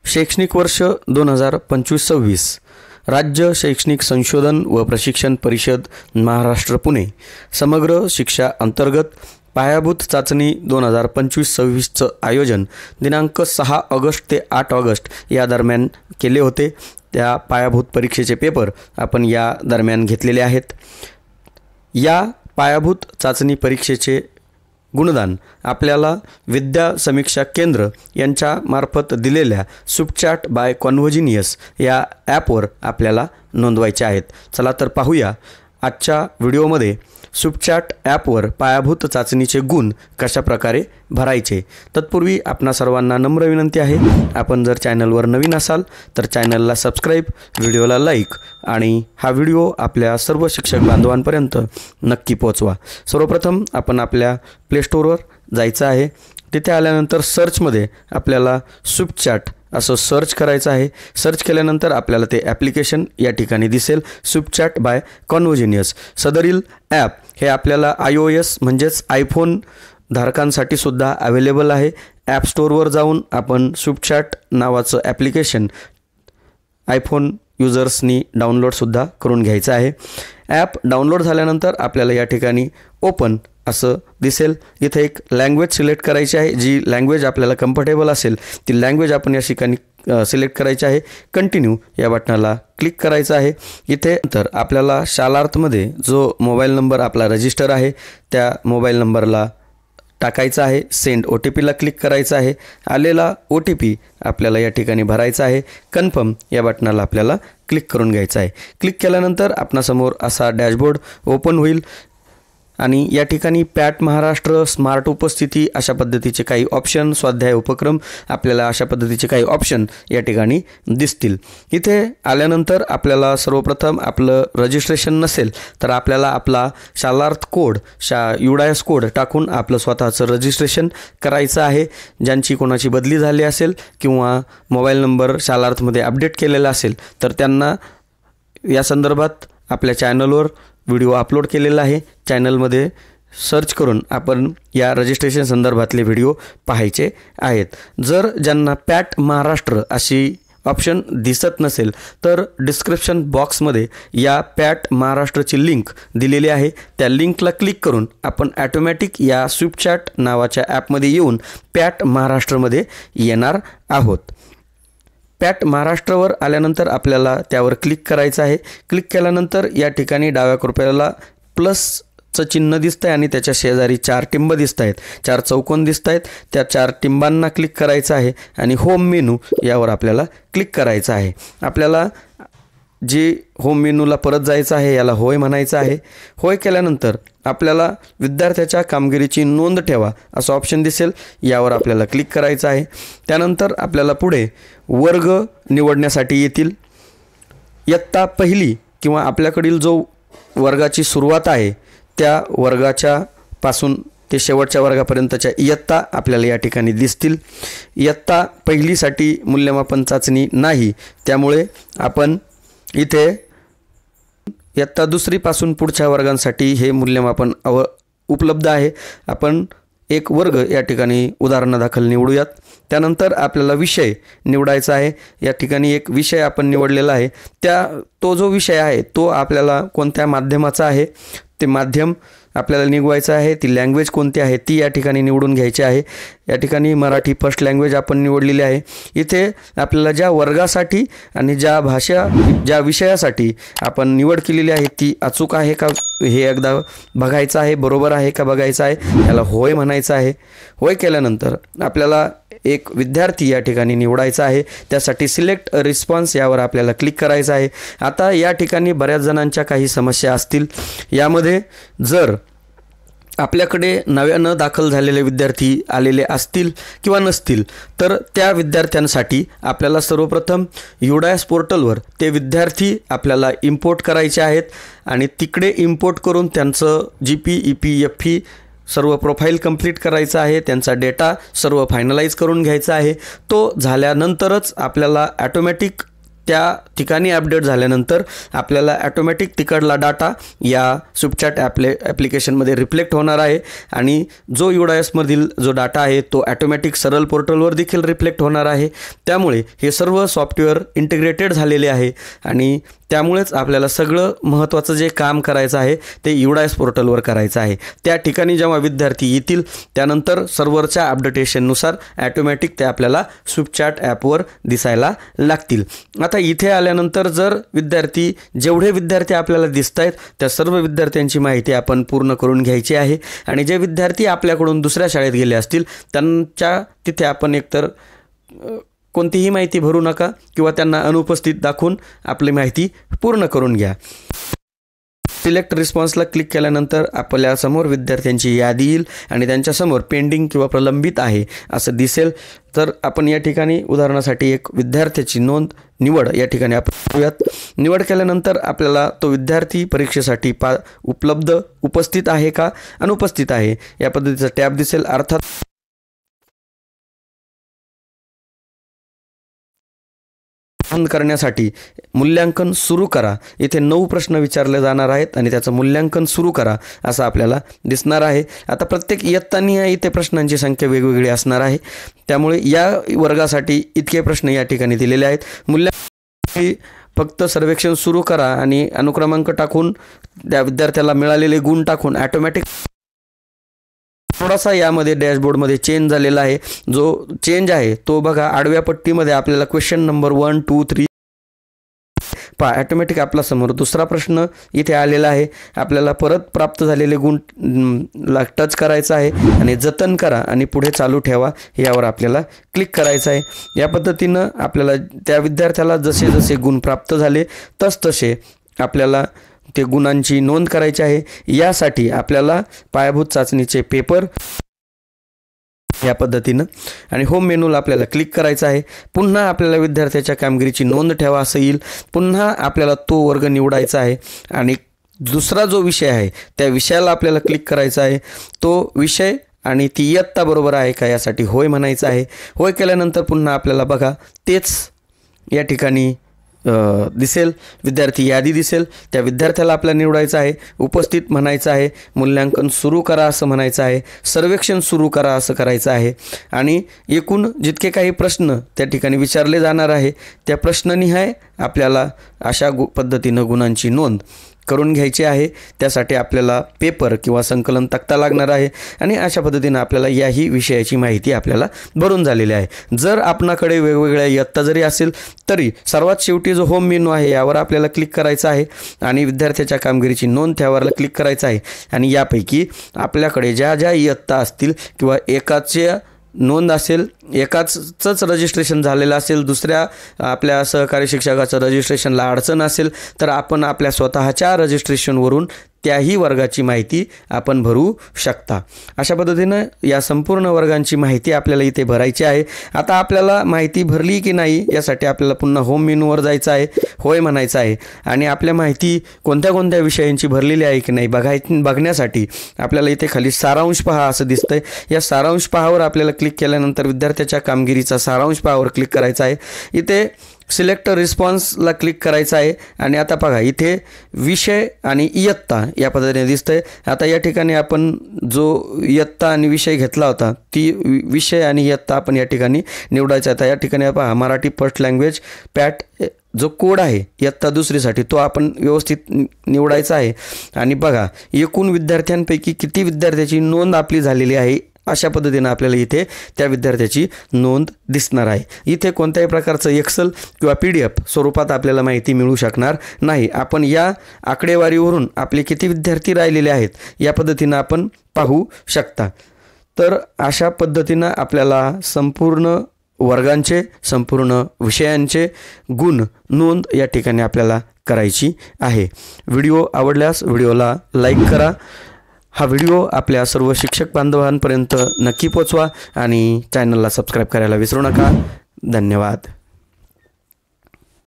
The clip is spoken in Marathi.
शैक्षणिक वर्ष 2025-26 राज्य शैक्षणिक संशोधन व प्रशिक्षण परिषद महाराष्ट्र पुणे समग्र शिक्षा अंतर्गत पायाभूत चाचणी 2025-26चं आयोजन दिनांक 6 ऑगस्ट ते 8 ऑगस्ट या दरम्यान केले होते। त्या पायाभूत परीक्षेचे पेपर आपण या दरम्यान घेतलेले आहेत। या पायाभूत चाचणी परीक्षेचे गुणदान आपल्याला विद्या समीक्षा केंद्र यांच्या मार्फत दिलेल्या सुपचॅट बाय कॉन्व्होजिनियस या ॲपवर आपल्याला नोंदवायचे आहेत। चला तर पाहूया आजच्या व्हिडिओमध्ये सुपचॅट ॲपवर पायाभूत चाचणीचे गुण कशा प्रकारे भरायचे। तत्पूर्वी आपणा सर्वांना नम्र विनंती आहे, आपण जर चॅनलवर नवीन असाल तर चॅनलला सबस्क्राईब, व्हिडिओला लाईक आणि हा व्हिडिओ आपल्या सर्व शिक्षक बांधवांपर्यंत नक्की पोहोचवा। सर्वप्रथम आपण आपल्या प्ले स्टोअरवर जायचं आहे। तिथे आल्यानंतर सर्चमध्ये आपल्याला सुपचॅट असं सर्च करायचं आहे। सर्च केल्यानंतर आपल्याला ते ॲप्लिकेशन या ठिकाणी दिसेल, सुपचॅट बाय कॉन्व्होजिनियस। सदरील ॲप हे आपल्याला iOS म्हणजेच आयफोन धारकांसाठी सुद्धा अवेलेबल आहे। ॲप स्टोअरवर जाऊन आपण सुपचॅट नावाचं ॲप्लिकेशन आयफोन युजर्सनी डाउनलोडसुद्धा करून घ्यायचं आहे। ॲप डाउनलोड झाल्यानंतर आपल्याला या ठिकाणी ओपन असं दिसेल। इथे एक लँग्वेज सिलेक्ट करायची आहे, जी लँग्वेज आपल्याला कम्फर्टेबल असेल ती लँग्वेज आपण या ठिकाणी सिलेक्ट करायची आहे। कंटिन्यू या बटनाला क्लिक करायचं आहे। इथे तर आपल्याला शालार्थमध्ये जो मोबाईल नंबर आपला रजिस्टर आहे त्या मोबाईल नंबरला टाकायचा आहे। सेंड OTPला क्लिक करायचं आहे। आलेला OTP आपल्याला या ठिकाणी भरायचा आहे। कन्फर्म या बटनाला आपल्याला क्लिक करून घ्यायचं आहे। क्लिक केल्यानंतर आपणासमोर असा डॅशबोर्ड ओपन होईल आणि या ठिकाणी पॅट महाराष्ट्र, स्मार्ट उपस्थिती अशा पद्धतीचे काही ऑप्शन, स्वाध्याय उपक्रम आपल्याला अशा पद्धतीचे काही ऑप्शन या ठिकाणी दिसतील। इथे आल्यानंतर आपल्याला सर्वप्रथम आपलं रजिस्ट्रेशन नसेल तर आपल्याला आपला शालार्थ कोड UDIS कोड टाकून आपलं स्वतःचं रजिस्ट्रेशन करायचं आहे। ज्यांची कोणाची बदली झाली असेल किंवा मोबाईल नंबर शालार्थमध्ये अपडेट केलेला असेल तर त्यांना या संदर्भात आपल्या चॅनलवर व्हिडिओ अपलोड केलेला आहे। चॅनलमध्ये सर्च करून आपण या रजिस्ट्रेशन संदर्भातले व्हिडिओ पाहायचे आहेत। जर ज्यांना पॅट महाराष्ट्र अशी ऑप्शन दिसत नसेल तर डिस्क्रिप्शन बॉक्समध्ये या पॅट महाराष्ट्रची लिंक दिलेली आहे। त्या लिंकला क्लिक करून आपण ॲटोमॅटिक या सुपचॅट नावाच्या ॲपमध्ये येऊन पॅट महाराष्ट्रमध्ये येणार आहोत। पॅट महाराष्ट्रावर आल्यानंतर आपल्याला त्यावर क्लिक करायचं आहे। क्लिक केल्यानंतर या ठिकाणी डाव्या कोपऱ्याला प्लसचं चिन्ह दिसतं आहे आणि त्याच्या शेजारी 4 टिंब दिसत आहेत, 4 चौकोन दिसत आहेत। त्या 4 टिंबांना क्लिक करायचं आहे आणि होम मेनू यावर आपल्याला क्लिक करायचं आहे। आपल्याला जे होम मेनूला परत जायचं आहे याला होय म्हणायचं आहे। होय केल्यानंतर आपल्याला विद्यार्थ्याच्या कामगिरीची नोंद ठेवा असं ऑप्शन दिसेल, यावर आपल्याला क्लिक करायचं आहे। त्यानंतर आपल्याला पुढे वर्ग निवडण्यासाठी येतील। इयत्ता पहिली किंवा आपल्याकडील जो वर्गाची सुरुवात आहे त्या वर्गाच्या पासून ते शेवटच्या वर्गापर्यंतच्या इयत्ता आपल्याला या ठिकाणी दिसतील। इयत्ता पहिलीसाठी मूल्यमापन चाचणी नाही, त्यामुळे आपण इथे इयत्ता दुसरीपासून पुढच्या वर्गांसाठी हे मूल्यमापन उपलब्ध आहे। आपण एक वर्ग या ठिकाणी उदाहरणादाखल निवडूयात। त्यानंतर आपल्याला विषय निवडायचा आहे। या ठिकाणी एक विषय आपण निवडलेला आहे, तो जो विषय आहे तो आपल्याला कोणत्या माध्यमाचा आहे ते माध्यम आपल्याला निवडायचं आहे। ती लँग्वेज कोणती आहे ती या ठिकाणी निवडून घ्यायची आहे। या ठिकाणी मराठी फर्स्ट लँग्वेज आपण निवडलेली आहे। इथे आपल्याला ज्या वर्गासाठी आणि ज्या विषयासाठी आपण निवड केलेली आहे ती अचूक आहे का हे एकदा बघायचं आहे, बरोबर आहे का बघायचं आहे। याला होय म्हणायचं आहे। होय केल्यानंतर आपल्याला एक विद्यार्थी या ठिकाणी निवडायचा आहे। त्यासाठी सिलेक्ट रिस्पॉन्स यावर आपल्याला क्लिक करायचं आहे। आता या ठिकाणी बऱ्याच जणांच्या काही समस्या असतील। यामध्ये जर आपल्याकडे नव्यानं दाखल झालेले विद्यार्थी आलेले असतील किंवा नसतील तर त्या विद्यार्थ्यांसाठी आपल्याला सर्वप्रथम UDIS पोर्टलवर ते विद्यार्थी आपल्याला इम्पोर्ट करायचे आहेत आणि तिकडे इम्पोर्ट करून त्यांचं GP EP FE सर्व प्रोफाईल कंप्लीट करायचं आहे। त्यांचा डेटा सर्व फायनलाइज करून घ्यायचा आहे। तो झाल्यानंतरच आपल्याला ॲटोमॅटिक त्या ठिकाणी अपडेट झाल्यानंतर आपल्याला ॲटोमॅटिक तिकडला डाटा या स्विफ्टचॅट ॲप्लिकेशनमध्ये रिफ्लेक्ट होणार आहे आणि जो UDISमधील जो डाटा आहे तो ॲटोमॅटिक सरल पोर्टलवर देखील रिफ्लेक्ट होणार आहे। त्यामुळे हे सर्व सॉफ्टवेअर इंटिग्रेटेड झालेले आहे आणि त्यामुळेच आपल्याला सगळं महत्त्वाचं जे काम करायचं आहे ते UDIS पोर्टलवर करायचं आहे। त्या ठिकाणी जेव्हा विद्यार्थी येतील त्यानंतर सर्व्हरच्या अपडेटेशननुसार ॲटोमॅटिक ते आपल्याला स्विफ्टचॅट ॲपवर दिसायला लागतील। आता इथे आल्यानंतर जर जेवढे विद्यार्थी आपल्याला दिसत आहेत त्या सर्व विद्यार्थ्यांची माहिती आपण पूर्ण करून घ्यायची आहे आणि जे विद्यार्थी आपल्याकडून दुसऱ्या शाळेत गेले असतील त्यांच्या तिथे आपण एकतर कोणतीही माहिती भरू नका किंवा त्यांना अनुपस्थित दाखवून आपली माहिती पूर्ण करून घ्या। सिलेक्ट रिस्पॉन्सला क्लिक केल्यानंतर आपल्यासमोर विद्यार्थ्यांची यादी येईल आणि त्यांच्यासमोर पेंडिंग किंवा प्रलंबित आहे असं दिसेल। तर आपण या ठिकाणी उदाहरणासाठी एक विद्यार्थ्याची निवड या ठिकाणी आपण करूयात। निवड केल्यानंतर आपल्याला तो विद्यार्थी परीक्षेसाठी उपस्थित आहे का अनुपस्थित आहे या पद्धतीचा टॅब दिसेल। अर्थात बंद करण्यासाठी मूल्यांकन सुरू करा इथे 9 प्रश्न विचारले जाणार आहेत आणि त्याचं मूल्यांकन सुरू करा असं आपल्याला दिसणार आहे। आता प्रत्येक इयत्तानिहाय इथे प्रश्नांची संख्या वेगवेगळी असणार आहे त्यामुळे या वर्गासाठी इतके प्रश्न या ठिकाणी दिलेले आहेत। मूल्यांकन फक्त सर्वेक्षण सुरू करा आणि अनुक्रमांक टाकून त्या विद्यार्थ्याला मिळालेले गुण टाकून ॲटोमॅटिक थोडासा यामध्ये डॅशबोर्डमध्ये चेंज झालेला आहे। जो चेंज आहे तो बघा आडव्या पट्टीमध्ये आपल्याला क्वेश्चन नंबर 1 2 3 पहा ॲटोमॅटिक आपला समोर दुसरा प्रश्न इथे आलेला आहे। आपल्याला परत प्राप्त झालेले गुण टच करायचा आहे आणि जतन करा आणि पुढे चालू ठेवा यावर आपल्याला क्लिक करायचं आहे। या पद्धतीनं आपल्याला त्या विद्यार्थ्याला जसे जसे गुण प्राप्त झाले तसतसे आपल्याला ते गुणांची नोंद करायची आहे। यासाठी आपल्याला पायाभूत चाचणीचे पेपर या पद्धतीनं आणि होम मेनूला आपल्याला क्लिक करायचं आहे। पुन्हा आपल्याला विद्यार्थ्याच्या कामगिरीची नोंद ठेवा असं येईल। पुन्हा आपल्याला तो वर्ग निवडायचा आहे आणि दुसरा जो विषय आहे त्या विषयाला आपल्याला क्लिक करायचा आहे। तो विषय आणि ती इयत्ता बरोबर आहे का यासाठी होय म्हणायचं आहे। होय केल्यानंतर पुन्हा आपल्याला बघा तेच या ठिकाणी दिसेल विद्यार्थी यादी दिसेल। त्या विद्यार्थ्याला आपल्याला निवडायचं आहे, उपस्थित म्हणायचं आहे, मूल्यांकन सुरू करा असं म्हणायचं आहे, सर्वेक्षण सुरू करा असं करायचं आहे आणि एकूण जितके काही प्रश्न त्या ठिकाणी विचारले जाणार आहे त्या प्रश्ननिहाय आपल्याला अशा पद्धतीनं गुणांची नोंद करून घ्यायची आहे। त्यासाठी आपल्याला पेपर किंवा संकलन तक्ता लागणार आहे आणि अशा पद्धतीने आपल्याला याही विषयाची माहिती आपल्याला भरून झालेली आहे। जर आपणाकडे वेगवेगळ्या इयत्ता जरी असेल तरी सर्वात शेवटी जो होम मेनू आहे यावर आपल्याला क्लिक करायचं आहे आणि विद्यार्थ्याच्या कामगिरीची नोंद त्यावर क्लिक करायचं आहे आणि यापैकी आपल्याकडे ज्या ज्या इयत्ता असतील किंवा एकाचे नोंद असेल, एकाचंच रजिस्ट्रेशन झालेलं असेल, दुसऱ्या आपल्या सहकारी शिक्षकाचं रजिस्ट्रेशनला अडचण असेल तर आपण आपल्या स्वतःच्या रजिस्ट्रेशनवरून त्याही वर्गाची माहिती आपण भरू शकता। अशा पद्धतीनं या संपूर्ण वर्गांची माहिती आपल्याला इथे भरायची आहे। आता आपल्याला माहिती भरली की नाही यासाठी आपल्याला पुन्हा होम मेनूवर जायचं आहे, होय म्हणायचं आहे आणि आपल्या माहिती कोणत्या कोणत्या विषयांची भरलेली आहे की नाही बघण्यासाठी आपल्याला इथे खाली सारांश पहा असं दिसतंय। या सारांश पहावर आपल्याला क्लिक केल्यानंतर विद्यार्थ्याच्या कामगिरीचा सारांश पहावर क्लिक करायचा आहे। इथे सिलेक्ट रिस्पॉन्सला क्लिक करायचं आहे आणि आता बघा इथे विषय आणि इयत्ता या पद्धतीने दिसतंय। आता या ठिकाणी आपण जो इयत्ता आणि विषय घेतला होता ती विषय आणि इयत्ता आपण या ठिकाणी निवडायचा आहे। या ठिकाणी पहा मराठी फर्स्ट लँग्वेज पॅट जो कोड आहे इयत्ता दुसरीसाठी तो आपण व्यवस्थित निवडायचा आहे आणि बघा एकूण विद्यार्थ्यांपैकी किती विद्यार्थ्याची नोंद आपली झालेली आहे अशा पद्धतीने आपल्याला इथे त्या विद्यार्थ्याची नोंद दिसणार आहे। इथे कोणत्याही प्रकारचं एक्सेल किंवा PDF स्वरूपात आपल्याला माहिती मिळू शकणार नाही। आपण या आकडेवारीवरून आपले किती विद्यार्थी राहिलेले आहेत या पद्धतीने आपण पाहू शकता। तर अशा पद्धतीने आपल्याला संपूर्ण वर्गांचे संपूर्ण विषयांचे गुण नोंद या ठिकाणी आपल्याला करायची आहे। व्हिडिओ आवडल्यास व्हिडिओला लाईक करा। हा व्हिडिओ आपल्या सर्व शिक्षक बांधवांपर्यंत नक्की पोचवा आणि चॅनलला सबस्क्राईब करायला विसरू नका। धन्यवाद।